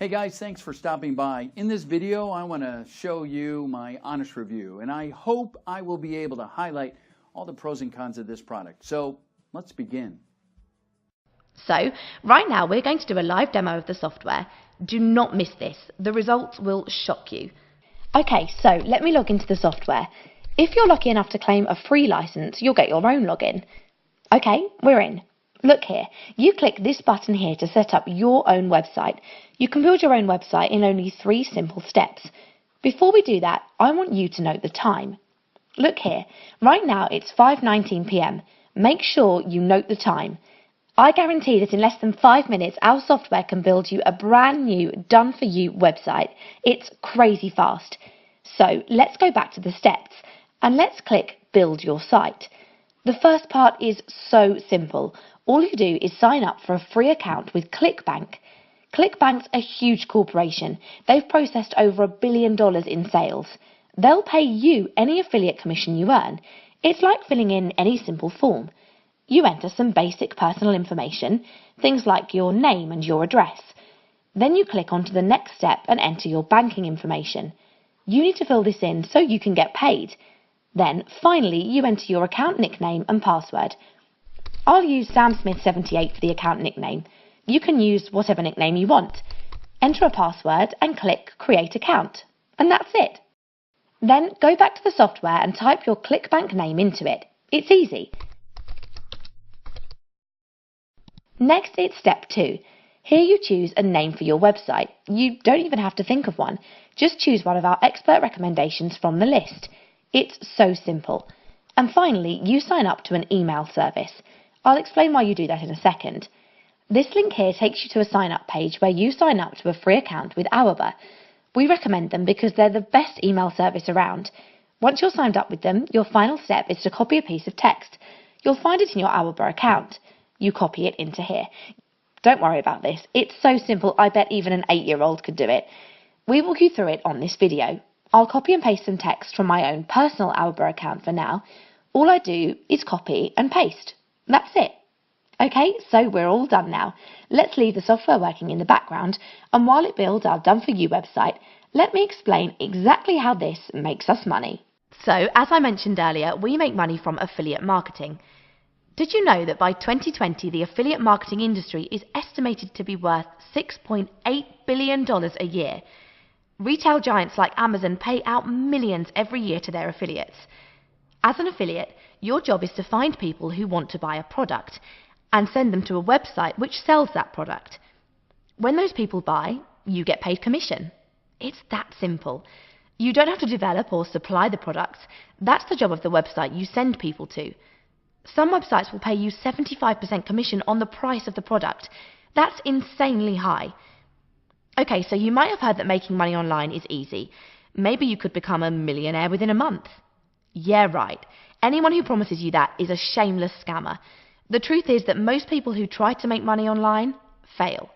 Hey guys, thanks for stopping by. In this video, I want to show you my honest review, and I hope I will be able to highlight all the pros and cons of this product. So let's begin. So right now we're going to do a live demo of the software. Do not miss this. The results will shock you. Okay, so let me log into the software. If you're lucky enough to claim a free license, you'll get your own login. Okay, we're in. Look here, you click this button here to set up your own website. You can build your own website in only 3 simple steps. Before we do that, I want you to note the time. Look here, right now it's 5:19 p.m. Make sure you note the time. I guarantee that in less than 5 minutes, our software can build you a brand new, done-for-you website. It's crazy fast. So let's go back to the steps and let's click Build Your Site. The first part is so simple. All you do is sign up for a free account with ClickBank. ClickBank's a huge corporation. They've processed over $1 billion in sales. They'll pay you any affiliate commission you earn. It's like filling in any simple form. You enter some basic personal information, things like your name and your address. Then you click onto the next step and enter your banking information. You need to fill this in so you can get paid. Then, finally, you enter your account nickname and password. I'll use SamSmith78 for the account nickname. You can use whatever nickname you want. Enter a password and click Create Account. And that's it. Then go back to the software and type your ClickBank name into it. It's easy. Next, it's step 2. Here you choose a name for your website. You don't even have to think of one. Just choose one of our expert recommendations from the list. It's so simple. And finally, you sign up to an email service. I'll explain why you do that in a second. This link here takes you to a sign-up page where you sign up to a free account with Quora. We recommend them because they're the best email service around. Once you're signed up with them, your final step is to copy a piece of text. You'll find it in your Quora account. You copy it into here. Don't worry about this. It's so simple, I bet even an 8-year-old could do it. We walk you through it on this video. I'll copy and paste some text from my own personal Quora account for now. All I do is copy and paste. That's it. Okay, so we're all done now. Let's leave the software working in the background, and while it builds our done-for-you website, let me explain exactly how this makes us money. So, as I mentioned earlier, we make money from affiliate marketing. Did you know that by 2020, the affiliate marketing industry is estimated to be worth $6.8 billion a year? Retail giants like Amazon pay out millions every year to their affiliates. As an affiliate, your job is to find people who want to buy a product and send them to a website which sells that product. When those people buy, you get paid commission. It's that simple. You don't have to develop or supply the products. That's the job of the website you send people to. Some websites will pay you 75% commission on the price of the product. That's insanely high. Okay, so you might have heard that making money online is easy. Maybe you could become a millionaire within a month. Yeah, right. Anyone who promises you that is a shameless scammer. The truth is that most people who try to make money online fail.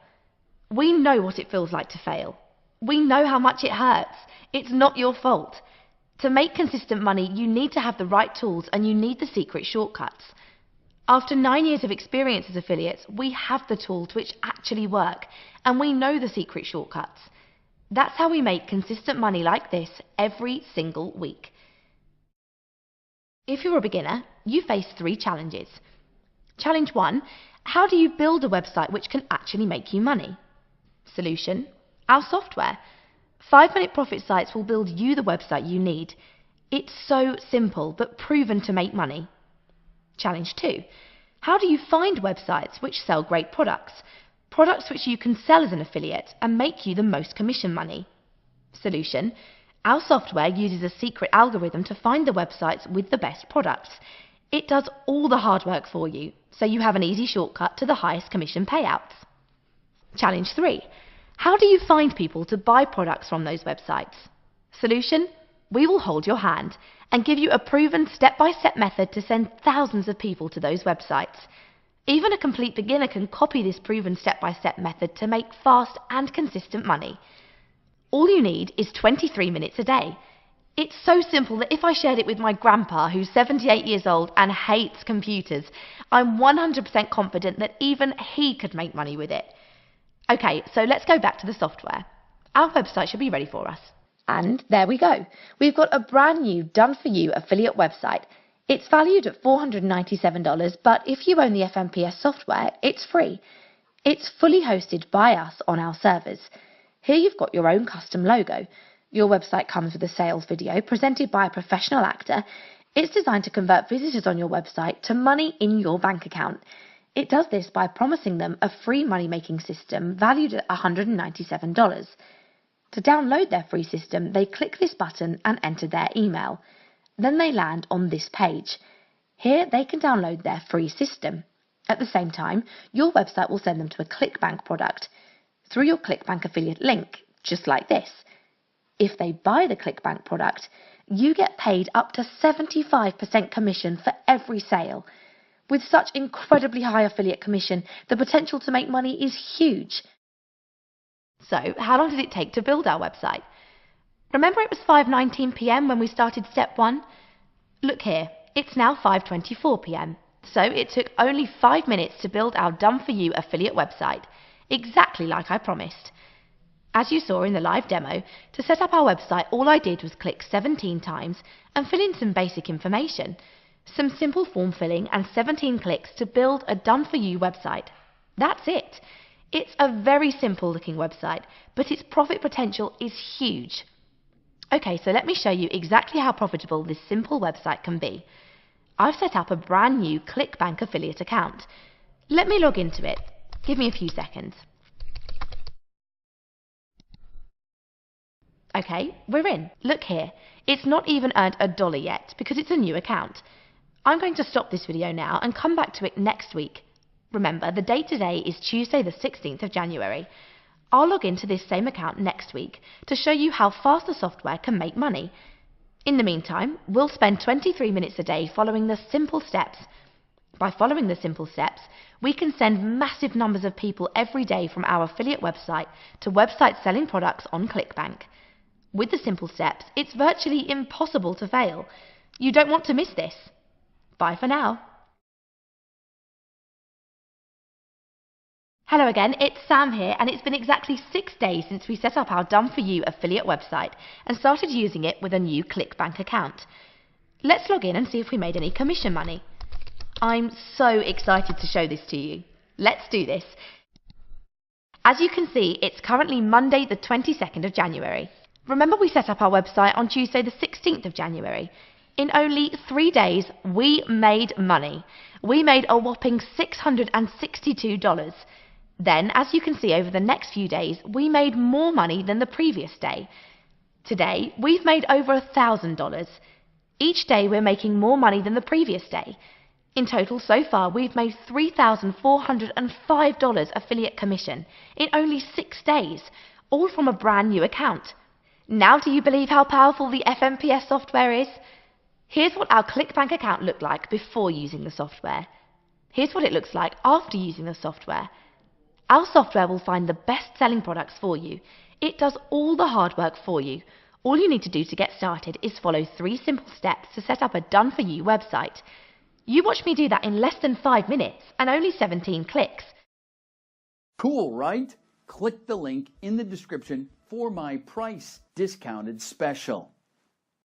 We know what it feels like to fail. We know how much it hurts. It's not your fault. To make consistent money, you need to have the right tools and you need the secret shortcuts. After 9 years of experience as affiliates, we have the tools which actually work, and we know the secret shortcuts. That's how we make consistent money like this every single week. If you're a beginner, you face 3 challenges. Challenge 1, how do you build a website which can actually make you money? Solution, our software. 5-minute profit sites will build you the website you need. It's so simple, but proven to make money. Challenge 2, how do you find websites which sell great products? Products which you can sell as an affiliate and make you the most commission money. Solution, our software uses a secret algorithm to find the websites with the best products. It does all the hard work for you, so you have an easy shortcut to the highest commission payouts. Challenge 3, how do you find people to buy products from those websites? Solution, we will hold your hand and give you a proven step-by-step method to send thousands of people to those websites. Even a complete beginner can copy this proven step-by-step method to make fast and consistent money. All you need is 23 minutes a day. It's so simple that if I shared it with my grandpa, who's 78 years old and hates computers, I'm 100% confident that even he could make money with it. Okay, so let's go back to the software. Our website should be ready for us. And there we go. We've got a brand new done-for-you affiliate website. It's valued at $497, but if you own the FMPS software, it's free. It's fully hosted by us on our servers. Here you've got your own custom logo. Your website comes with a sales video presented by a professional actor. It's designed to convert visitors on your website to money in your bank account. It does this by promising them a free money-making system valued at $197. To download their free system, they click this button and enter their email. Then they land on this page. Here they can download their free system. At the same time, your website will send them to a ClickBank product through your ClickBank affiliate link, just like this. If they buy the ClickBank product, you get paid up to 75% commission for every sale. With such incredibly high affiliate commission, the potential to make money is huge. So, how long did it take to build our website? Remember it was 5:19 p.m. when we started step 1? Look here, it's now 5:24 p.m. So it took only 5 minutes to build our done-for-you affiliate website, exactly like I promised. As you saw in the live demo, to set up our website, all I did was click 17 times and fill in some basic information. Some simple form filling and 17 clicks to build a done-for-you website. That's it. It's a very simple looking website, but its profit potential is huge. Okay, so let me show you exactly how profitable this simple website can be. I've set up a brand new ClickBank affiliate account. Let me log into it. Give me a few seconds. Okay, we're in. Look here. It's not even earned $1 yet because it's a new account. I'm going to stop this video now and come back to it next week. Remember, the date today is Tuesday the 16th of January. I'll log into this same account next week to show you how fast the software can make money. In the meantime, we'll spend 23 minutes a day following the simple steps. By following the simple steps, we can send massive numbers of people every day from our affiliate website to websites selling products on ClickBank. With the simple steps, it's virtually impossible to fail. You don't want to miss this. Bye for now. Hello again, it's Sam here, and it's been exactly 6 days since we set up our done-for-you affiliate website and started using it with a new ClickBank account. Let's log in and see if we made any commission money. I'm so excited to show this to you. Let's do this. As you can see, it's currently Monday the 22nd of January. Remember we set up our website on Tuesday the 16th of January. In only 3 days, we made money. We made a whopping $662. Then, as you can see over the next few days, we made more money than the previous day. Today, we've made over $1,000. Each day we're making more money than the previous day. In total, so far, we've made $3,405 affiliate commission in only 6 days, all from a brand new account. Now do you believe how powerful the FMPS software is? Here's what our ClickBank account looked like before using the software. Here's what it looks like after using the software. Our software will find the best-selling products for you. It does all the hard work for you. All you need to do to get started is follow 3 simple steps to set up a done-for-you website. You watched me do that in less than 5 minutes and only 17 clicks. Cool, right? Click the link in the description for my price discounted special.